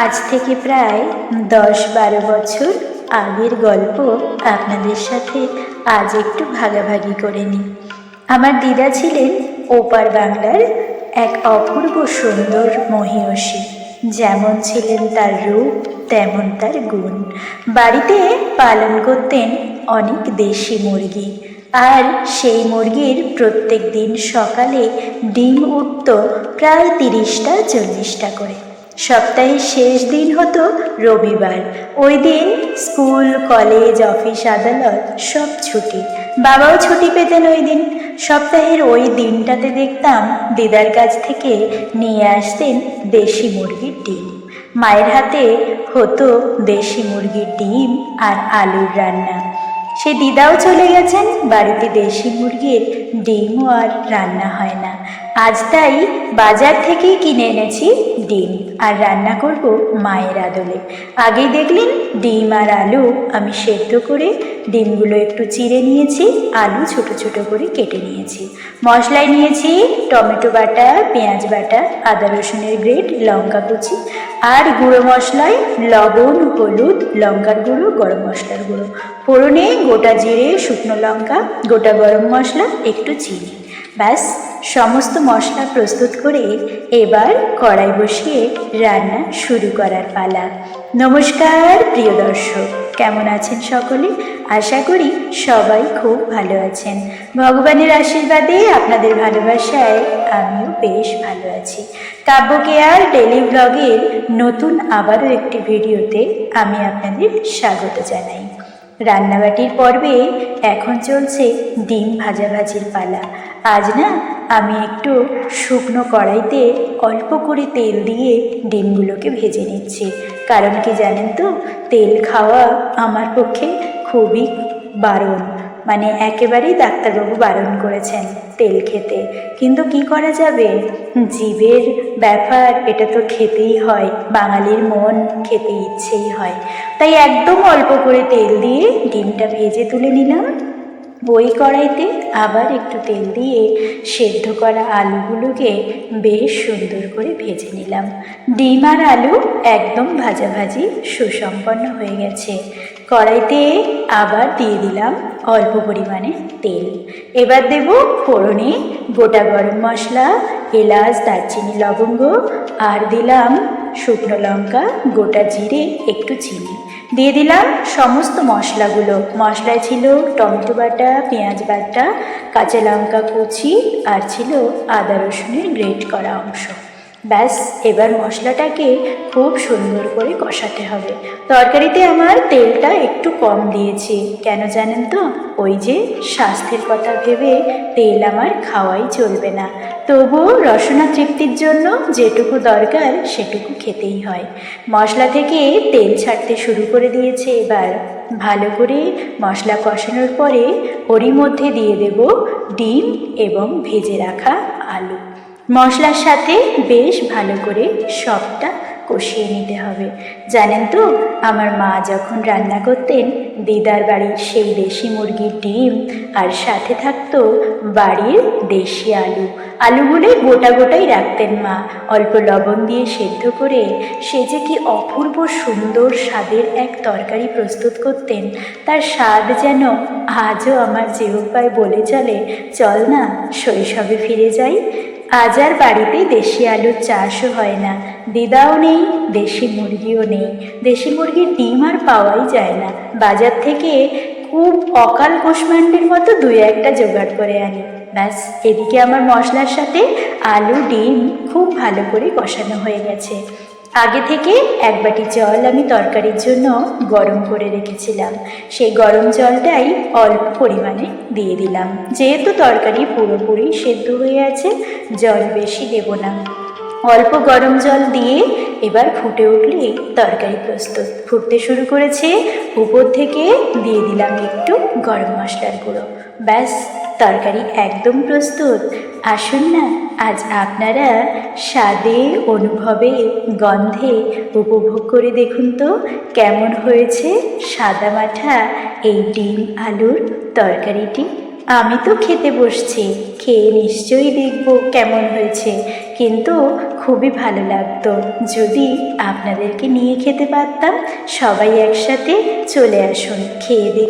আজ থেকে প্রায় 10-12 বছর আগের গল্প আপনাদের সাথে আজ একটু ভাগাভাগি করে নিই। আমার দিদা ছিলেন ওপার বাংলার এক অপূর্ব সুন্দর মহিয়সী। যেমন ছিলেন তার রূপ তেমন তার গুণ। বাড়িতে পালন করতেন অনেক দেশি মুরগি, আর সেই মুরগির প্রত্যেক দিন সকালে ডিম উঠত প্রায় 30টা-40টা করে। সপ্তাহের শেষ দিন হতো রবিবার। ওই দিন স্কুল, কলেজ, অফিস, আদালত সব ছুটি। বাবাও ছুটি পেতেন ওই দিন। সপ্তাহের ওই দিনটাতে দেখতাম দিদার কাছ থেকে নিয়ে আসতেন দেশি মুরগির ডিম। মায়ের হাতে হতো দেশি মুরগির ডিম আর আলুর রান্না। সে দিদাও চলে গেছেন, বাড়িতে দেশি মুরগির ডিমও আর রান্না হয় না। আজ তাই বাজার থেকেই কিনে এনেছি ডিম, আর রান্না করব মায়ের আদলে। আগেই দেখলেন ডিম আর আলু আমি সেদ্ধ করে ডিমগুলো একটু চিড়ে নিয়েছি, আলু ছোট ছোট করে কেটে নিয়েছি। মশলায় নিয়েছি টমেটো বাটা, পেঁয়াজ বাটা, আদা রসুনের গ্রেট, লঙ্কা কুচি, আর গুঁড়ো মশলায় লবণ, হলুদ, লঙ্কার গুঁড়ো, গরম মশলার গুঁড়ো। ফোড়নে গোটা জিরে, শুকনো লঙ্কা, গোটা গরম মশলা, একটু চিনি। ব্যাস, সমস্ত মশলা প্রস্তুত করে এবার কড়াই বসিয়ে রান্না শুরু করার পালা। নমস্কার প্রিয় দর্শক, কেমন আছেন সকলে? আশা করি সবাই খুব ভালো আছেন। ভগবানের আশীর্বাদে, আপনাদের ভালোবাসায় আমিও বেশ ভালো আছি। কাব্য কেয়ার ডেলি ব্লগের নতুন আবারও একটি ভিডিওতে আমি আপনাদের স্বাগত জানাই। রান্নাবাটির পর্বে এখন চলছে ডিম ভাজাভাজির পালা। আজ না আমি একটু শুকনো কড়াইতে অল্প করে তেল দিয়ে ডিমগুলোকে ভেজে নিচ্ছি। কারণ কি জানেন তো, তেল খাওয়া আমার পক্ষে খুবই বারণ, মানে একেবারেই ডাক্তারবাবু বারণ করেছেন তেল খেতে। কিন্তু কি করা যাবে, জীবের ব্যাপার, এটা তো খেতেই হয়, বাঙালির মন খেতে ইচ্ছেই হয়। তাই একদম অল্প করে তেল দিয়ে ডিমটা ভেজে তুলে নিলাম। ওই কড়াইতে আবার একটু তেল দিয়ে সেদ্ধ করা আলুগুলোকে বেশ সুন্দর করে ভেজে নিলাম। ডিম আর আলু একদম ভাজাভাজি সুসম্পন্ন হয়ে গেছে। কড়াইতে আবার দিয়ে দিলাম অল্প পরিমাণে তেল। এবার দেব ফোড়নে গোটা গরম মশলা, এলাচ, দারচিনি, লবঙ্গ, আর দিলাম শুকনো লঙ্কা, গোটা জিরে, একটু চিনি। দিয়ে দিলাম সমস্ত মশলাগুলো। মশলায় ছিল টমেটো বাটা, পেঁয়াজ বাটা, কাঁচা লঙ্কা কুচি, আর ছিল আদা রসুনের গ্রেট করা অংশ। ব্যাস, এবার মশলাটাকে খুব সুন্দর করে কষাতে হবে। তরকারিতে আমার তেলটা একটু কম দিয়েছি, কেন জানেন তো, ওই যে স্বাস্থ্যের কথা ভেবে তেল আমার খাওয়াই চলবে না। তবুও রসনা তৃপ্তির জন্য যেটুকু দরকার সেটুকু খেতেই হয়। মশলা থেকে তেল ছাড়তে শুরু করে দিয়েছে। এবার ভালো করে মশলা কষানোর পরে ওরই মধ্যে দিয়ে দেব ডিম এবং ভেজে রাখা আলু। মশলার সাথে বেশ ভালো করে সবটা কষিয়ে নিতে হবে। জানেন তো, আমার মা যখন রান্না করতেন, দিদার বাড়ির সেই দেশি মুরগির ডিম আর সাথে থাকতো বাড়ির দেশি আলু। আলুগুলো গোটা গোটাই রাখতেন মা, অল্প লবণ দিয়ে সেদ্ধ করে। সে যে কি অপূর্ব সুন্দর স্বাদের এক তরকারি প্রস্তুত করতেন, তার স্বাদ যেন আজও আমার জিহ্বায় বলে চলে, চল না শৈশবে ফিরে যাই। আজ আর বাড়িতে দেশি আলুর চাষও হয় না, দিদাও নেই, দেশি মুরগিও নেই। দেশি মুরগির ডিম আর পাওয়াই যায় না। বাজার থেকে খুব অকাল কুষ্মাণ্ডের মতো 2-1টা জোগাড় করে আনি। ব্যাস, এদিকে আমার মশলার সাথে আলু ডিম খুব ভালো করে কষানো হয়ে গেছে। আগে থেকে 1 বাটি জল আমি তরকারির জন্য গরম করে রেখেছিলাম। সেই গরম জলটাই অল্প পরিমাণে দিয়ে দিলাম। যেহেতু তরকারি পুরোপুরি সেদ্ধ হয়ে আছে, জল বেশি দেব না। অল্প গরম জল দিয়ে এবার ফুটে উঠলেই তরকারি প্রস্তুত। ফুটতে শুরু করেছে, উপর থেকে দিয়ে দিলাম একটু গরম মশলার গুঁড়ো। ব্যাস, তরকারি একদম প্রস্তুত। আসুন না আজ আপনারা স্বাদে, অনুভবে, গন্ধে উপভোগ করে দেখুন তো কেমন হয়েছে সাদামাঠা এই ডিম আলুর তরকারিটি। আমি তো খেতে বসছি, খেয়ে নিশ্চয়ই দেখব কেমন হয়েছে। কিন্তু খুবই ভালো লাগতো যদি আপনাদেরকে নিয়ে খেতে পারতাম। সবাই একসাথে চলে আসুন, খেয়ে